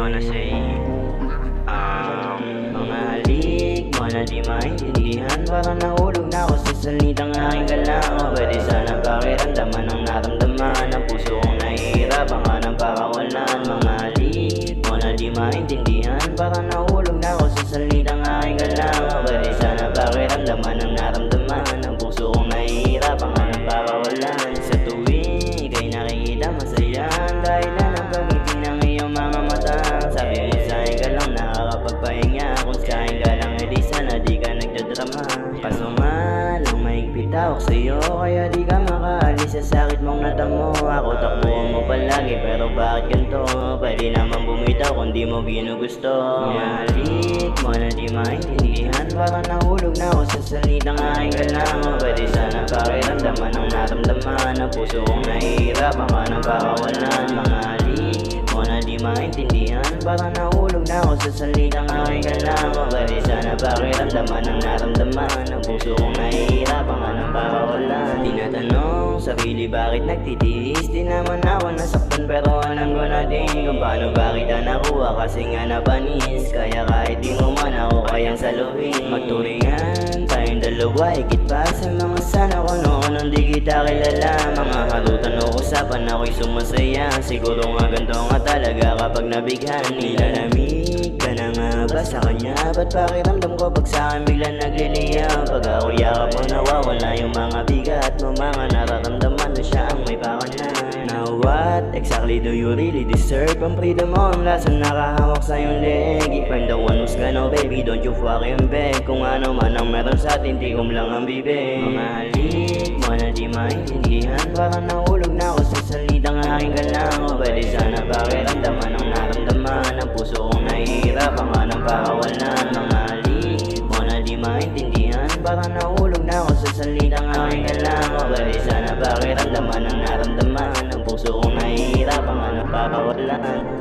wanna say mga halik mo na di maintindihan. Parang nahulog na ako sa salitang aking kailangan. Pwede sana pakiramdaman ang naramdaman. Ang puso kong nahihirapan ka ng pakawalan. Mga halik mo na di maintindihan. Parang nahulog na ako sa salitang aking kailangan. Pwede sana pakiramdaman ang naramdaman. Ang puso kong nahihirapan ka ng pakawalan. Sa tuwing ika'y nakikita masayahan, dahil na ng pag-ibig ng iyong mga mata. Sabi mo sa'kin ka lang nakakapagpahinga. Kung sa'kin ka lang edi sana di ka nagdadrama. Kaso nga lang mahigpit ako sa'yo, kaya di ka makaalis sa sakit mong natamo. Ako takbuhan mo palagi pero bakit ganito? Pwede naman bumitaw kung di mo ginugusto. Mahalik mo na di maintindihan. Parang nahulog na ako sa salitang aking kailangan. Pwede sana pakiramdaman ang naramdaman. Ang puso kong nahihirapan ka ng pakawalan. Mahalik mo na di maintindihan. Parang nahulog na ako sa salitang aking kailangan. Pwede sana pakiramdaman ang naramdaman. Ang puso kong nahihirapan ka ng pakawalan. Tinatanong sarili bakit nagtitiis. Di naman ako nasaktan pero alam ko na din kung paano ba kita nakuha. Kasi nga napanis, kaya kahit di mo man ako kayang saluhin. Magturingan tayong dalawa, higit pa sa mga sana ko noon nung di kita kilala. Mga harutan o usapan ako'y sumasaya. Siguro nga ganito nga talaga kapag nabighan. Nilalamig ka na nga ba sa kanya? Ba't pakiramdam ko pag sa'kin bigla nagliliyam? Pag ako yakap mo nawawala yung mga bigat mo, mga nararamdaman na siya ang may pakanan. Now what exactly do you really deserve? Ang freedom mo ang lasa nakahawak sa iyong leg. If I'm the one who's gonna baby, don't you fucking beg. Kung ano man ang meron sa atin, tikom lang ang bibig. Mga halik mo na di maintindihan. Parang nahulog na ako sa salitang aking kailangan. Pwede sana pakiramdaman ang naramdaman. Ang puso kong nahihirapan ka ng pakawalan. Mga halik mo na di maintindihan. Parang nahulog na ako sa salitang aking kailangan. Pwede sana pakiramdaman ang naramdaman. Ang puso kong nahihirapan ka ng pakawalan.